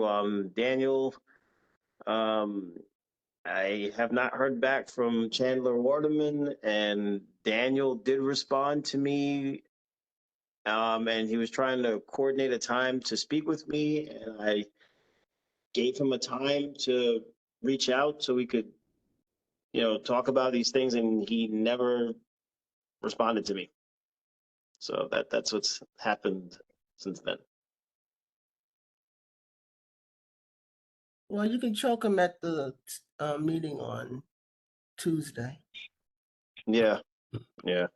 you. Daniel, um, I have not heard back from Chandler Waterman, and Daniel did respond to me, and he was trying to coordinate a time to speak with me, and I gave him a time to reach out so we could, talk about these things, and he never responded to me. So that's what's happened since then. Well, you can choke him at the meeting on Tuesday. Yeah, yeah.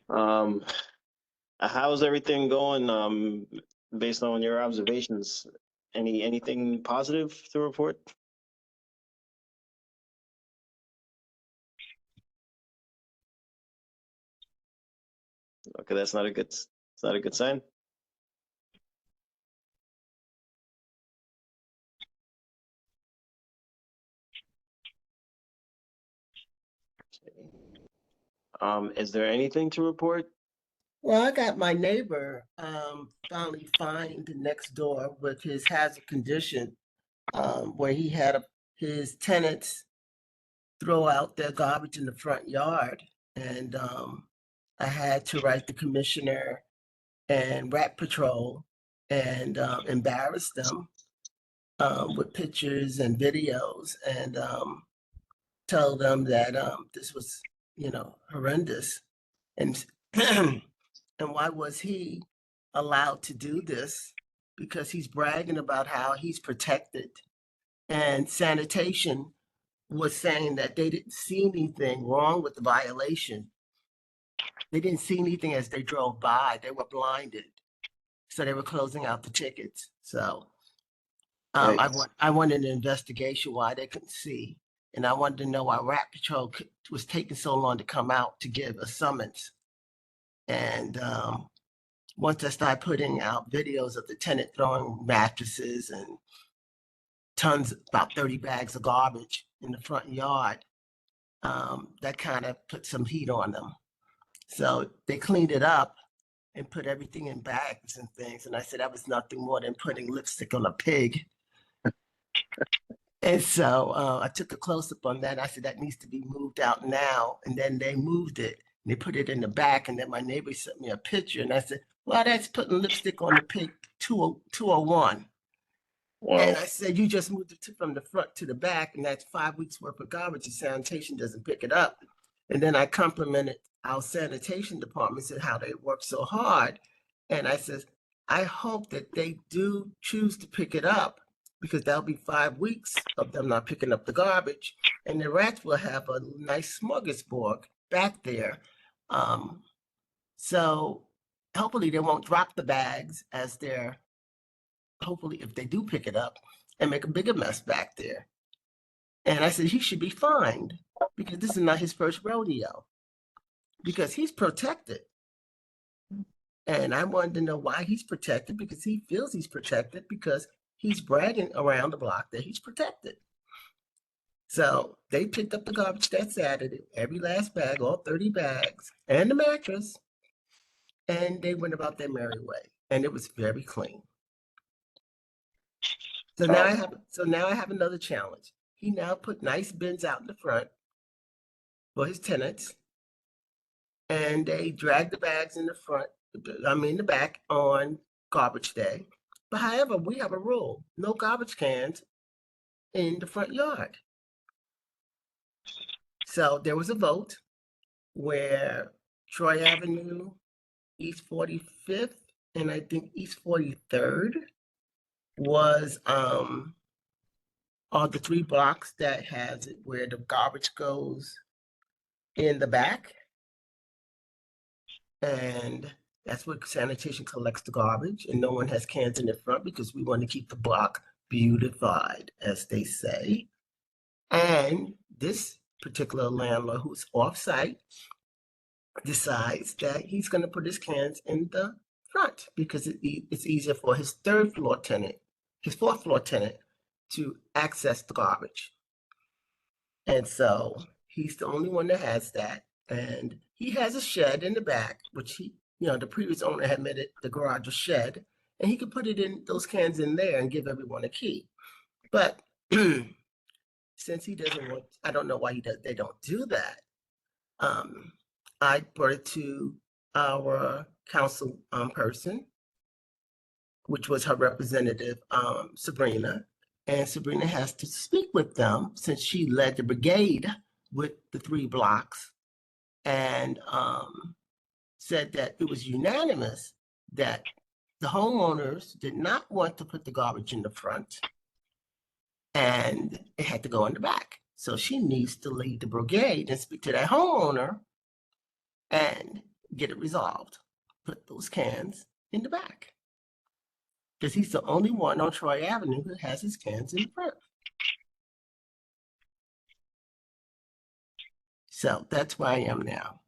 How's everything going? Based on your observations, anything positive to report? Okay, that's not a good. It's not a good sign. Is there anything to report? Well, I got my neighbor finally fined next door with his hazard condition, where he had his tenants throw out their garbage in the front yard, and I had to write the commissioner and rat patrol and embarrass them with pictures and videos, and tell them that this was, horrendous. And and why was he allowed to do this? Because he's bragging about how he's protected. And sanitation was saying that they didn't see anything wrong with the violation. They didn't see anything as they drove by. They were blinded. So they were closing out the tickets. So I wanted an investigation why they couldn't see. And I wanted to know why Rat Patrol was taking so long to come out to give a summons. And once I started putting out videos of the tenant throwing mattresses and tons, about 30 bags of garbage in the front yard, that kind of put some heat on them. So they cleaned it up and put everything in bags and things. And I said that was nothing more than putting lipstick on a pig. And so I took a close up on that. I said that needs to be moved out now. And then they moved it. And they put it in the back. And then my neighbor sent me a picture. And I said, well, that's putting lipstick on the pig 201. Wow. And I said, you just moved it from the front to the back. And that's 5 weeks worth of garbage. And sanitation doesn't pick it up. And then I complimented our sanitation department, said how they work so hard. And I said, I hope that they do choose to pick it up, because that'll be 5 weeks of them not picking up the garbage. And the rats will have a nice smorgasbord back there. So hopefully they won't drop the bags as they're, hopefully if they do pick it up, and make a bigger mess back there. And I said, he should be fined, because this is not his first rodeo, because he's protected. And I wanted to know why he's protected, because he feels he's protected because he's bragging around the block that he's protected. So they picked up the garbage that Saturday, every last bag, all 30 bags, and the mattress, and they went about their merry way. And it was very clean. So now I have another challenge. He now put nice bins out in the front for his tenants, and they drag the bags in the back on garbage day. But however, we have a rule: no garbage cans in the front yard. So there was a vote where Troy Avenue, East 45th, and I think East 43rd was are the 3 blocks that has it where the garbage goes in the back. And that's where sanitation collects the garbage, and no one has cans in the front because we want to keep the block beautified, as they say. And this particular landlord, who's off-site, decides that he's going to put his cans in the front because it's easier for his fourth floor tenant to access the garbage. And so he's the only one that has that. And he has a shed in the back, which the previous owner had made it the garage a shed. and he could put it in those cans in there and give everyone a key. But since he doesn't want, I don't know why they don't do that. I brought it to our council person, which was her representative, Sabrina. And Sabrina has to speak with them since she led the brigade with the 3 blocks, and said that it was unanimous that the homeowners did not want to put the garbage in the front and it had to go in the back. So she needs to lead the brigade and speak to that homeowner and get it resolved. Put those cans in the back. Because he's the only one on Troy Avenue who has his cans in the front. So that's where I am now.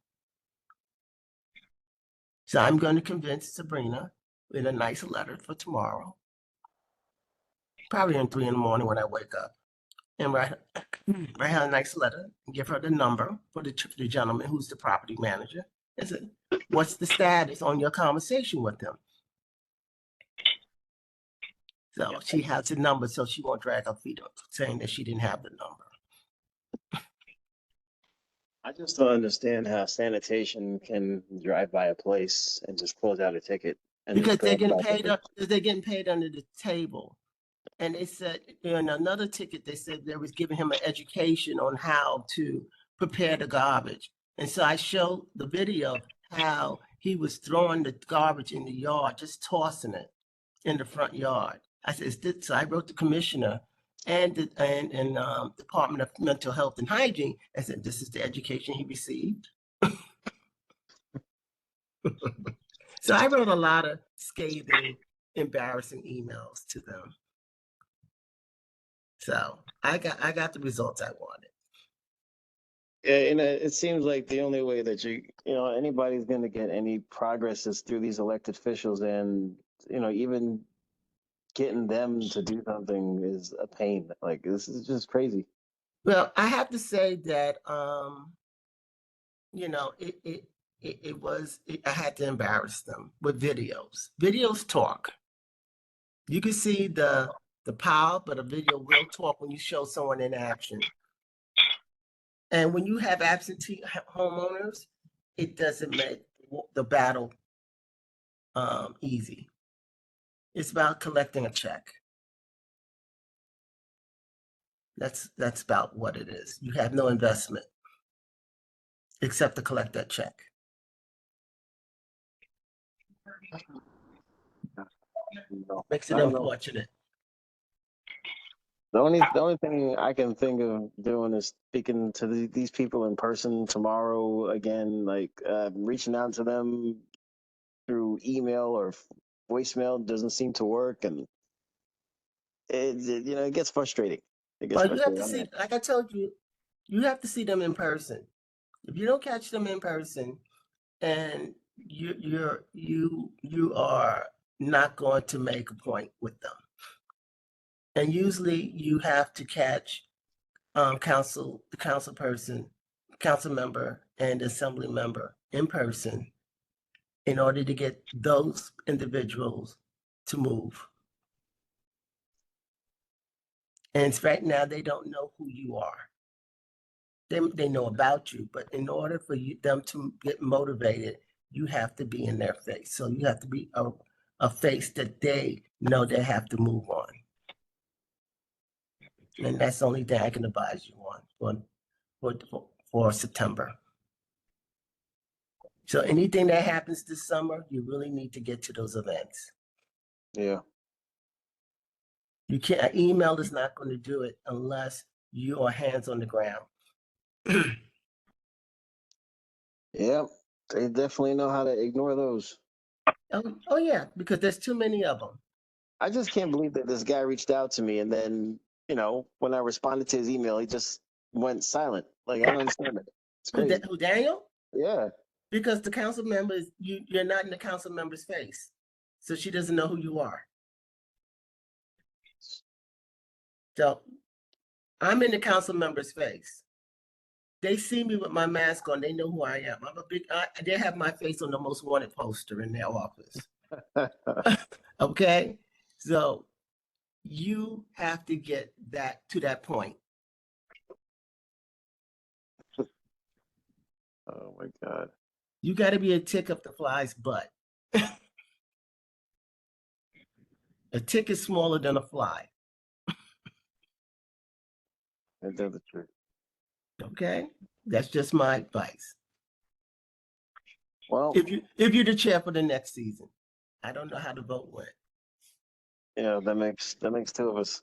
So I'm going to convince Sabrina with a nice letter for tomorrow. Probably in 3 in the morning when I wake up. And write her a nice letter and give her the number for the gentleman who's the property manager. And say, what's the status on your conversation with them? So she has the number, so she won't drag her feet up saying that she didn't have the number. I just don't understand how sanitation can drive by a place and just close out a ticket and Because just go they're getting about paid their up, they're getting paid under the table. And they said in another ticket, they said they was giving him an education on how to prepare the garbage. And so I showed the video of how he was throwing the garbage in the yard, just tossing it in the front yard. I said, so I wrote the commissioner and the Department of Mental Health and Hygiene. I said, this is the education he received. So I wrote a lot of scathing, embarrassing emails to them. So I got the results I wanted. Yeah, and it seems like the only way that anybody's going to get any progress is through these elected officials, and even getting them to do something is a pain. Like, this is just crazy. Well, I have to say that I had to embarrass them with videos. Videos talk. You can see the power, but a video will talk when you show someone in action. And when you have absentee homeowners, it doesn't make the battle easy. It's about collecting a check. That's about what it is. You have no investment except to collect that check. Makes it unfortunate. The only thing I can think of doing is speaking to these people in person tomorrow again, like reaching out to them through email or voicemail doesn't seem to work, and it gets frustrating. Well, you have to see, like I told you, you have to see them in person. If you don't catch them in person, and you are not going to make a point with them. And usually you have to catch the council person, council member, and assembly member in person in order to get those individuals to move. And right now they don't know who you are. They know about you, but in order for them to get motivated, you have to be in their face. So you have to be a face that they know they have to move on. And that's the only thing I can advise you on for September. So anything that happens this summer, you really need to get to those events. Yeah. You can't, email is not going to do it unless you are hands on the ground. Yeah, they definitely know how to ignore those. Oh yeah, because there's too many of them. I just can't believe that this guy reached out to me, and then when I responded to his email, he just went silent. Like, I don't understand it. It's crazy. Who, Daniel? Yeah. Because the council member is you're not in the council member's face, so she doesn't know who you are. So I'm in the council member's face. They see me with my mask on. They know who I am. They have my face on the most wanted poster in their office. Okay, so you have to get that to that point. Oh my God. You got to be a tick up the fly's butt. A tick is smaller than a fly. That's the truth. Okay, that's just my advice. Well, If you're the chair for the next season, I don't know how the vote went. yeah, that makes two of us.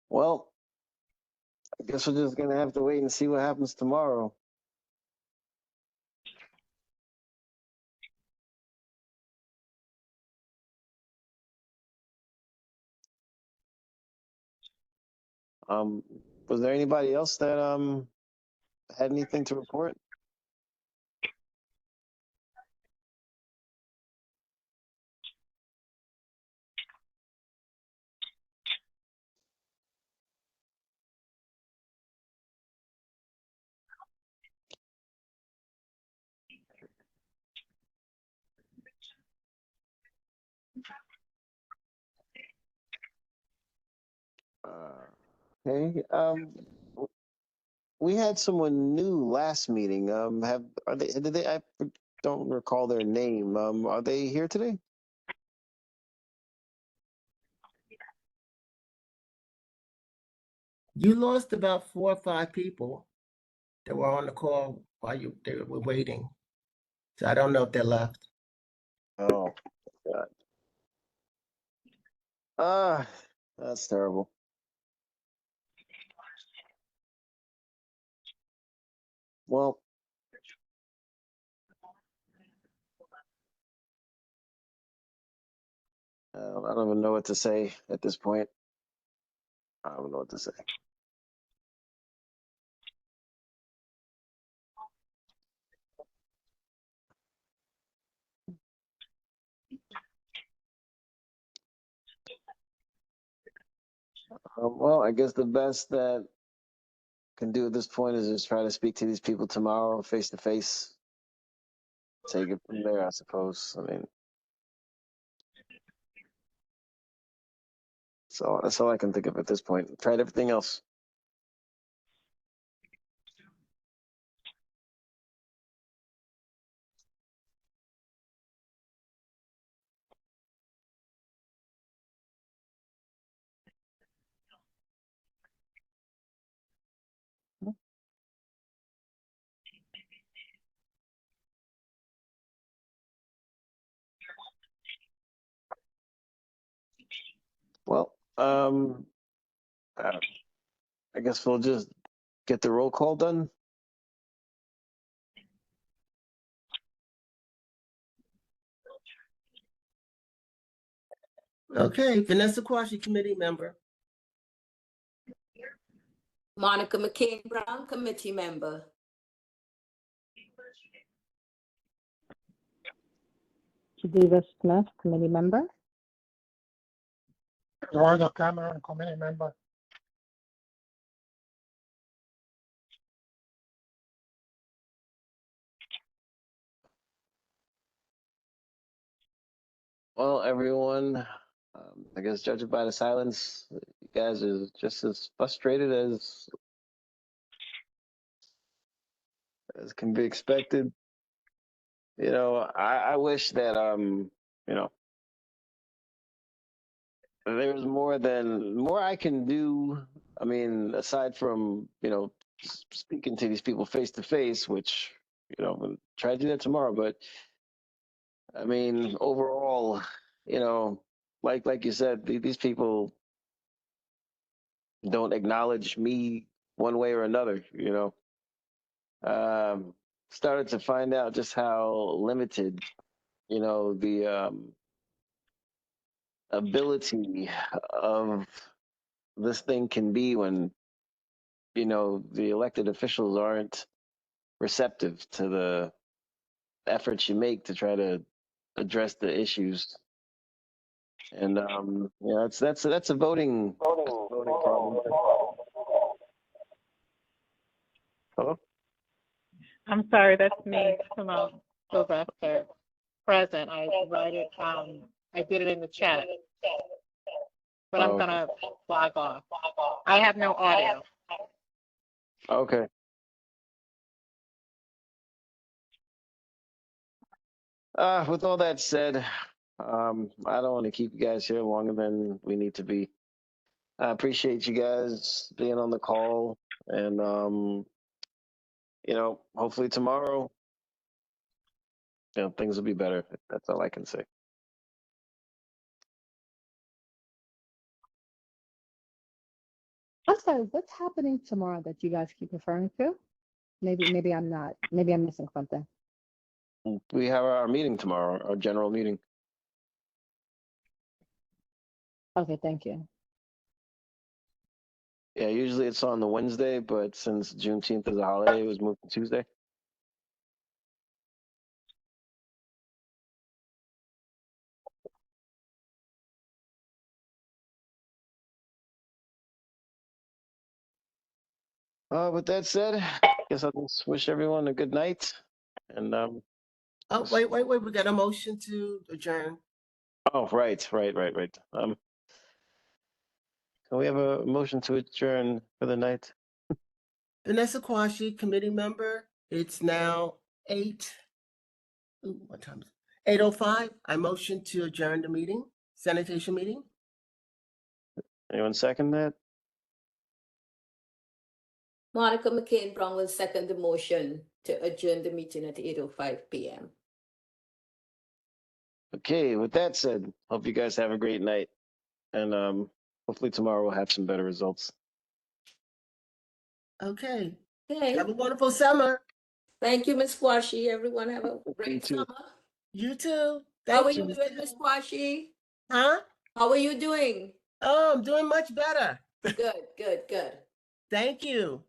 Well, I guess we're just gonna have to wait and see what happens tomorrow. Um, was there anybody else that had anything to report? Okay. We had someone new last meeting. Have are they? Did they? I don't recall their name. Are they here today? You lost about 4 or 5 people that were on the call while they were waiting. So I don't know if they left. Oh God. Ah, that's terrible. Well, I don't even know what to say at this point. I don't know what to say. Well, I guess the best that can do at this point is just try to speak to these people tomorrow, face to face. Take it from there, I suppose. I mean, so that's all I can think of at this point. Tried everything else. Well, I I guess we'll just get the roll call done. Okay, Vanessa Quashi, committee member. Monica McCain Brown, committee member. Jadeva Smith, committee member. Eduardo Cameron, committee member. Well, everyone, I guess judging by the silence, you guys are just as frustrated as can be expected. I wish that you know, there was more I can do. I mean, aside from speaking to these people face to face, which we'll try to do that tomorrow. But I mean, overall, you know, like you said, these people don't acknowledge me one way or another. Um, Started to find out just how limited, the ability of this thing can be when the elected officials aren't receptive to the efforts you make to try to address the issues. And that's a voting problem. Hello? I'm sorry, that's me, Simone Sylvester, present. I write it, I did it in the chat, but I'm Oh, gonna log off. I have no audio. okay. With all that said, I don't want to keep you guys here longer than we need to be. I appreciate you guys being on the call, and hopefully tomorrow, things will be better. That's all I can say. I'm sorry, what's happening tomorrow that you guys keep referring to? Maybe I'm not, maybe I'm missing something. We have our meeting tomorrow, our general meeting. Okay, thank you. Yeah, usually it's on the Wednesday, but since Juneteenth is a holiday, it was moved to Tuesday. With that said, I guess I'll just wish everyone a good night. And Oh, wait, we got a motion to adjourn. oh, right. Can we have a motion to adjourn for the night? Vanessa Quashi, committee member. It's now 8:05. I motion to adjourn the meeting, sanitation meeting. Anyone second that? Monica McCain Brown will second the motion to adjourn the meeting at 8:05 p.m. Okay, with that said, hope you guys have a great night. And hopefully tomorrow we'll have some better results. Okay. Okay. Have a wonderful summer. Thank you, Ms. Squashy. Everyone have a great too. summer. You too. How are Thank you you. doing, Ms. Squashy? Huh? How are you doing? Oh, I'm doing much better. Good. Thank you.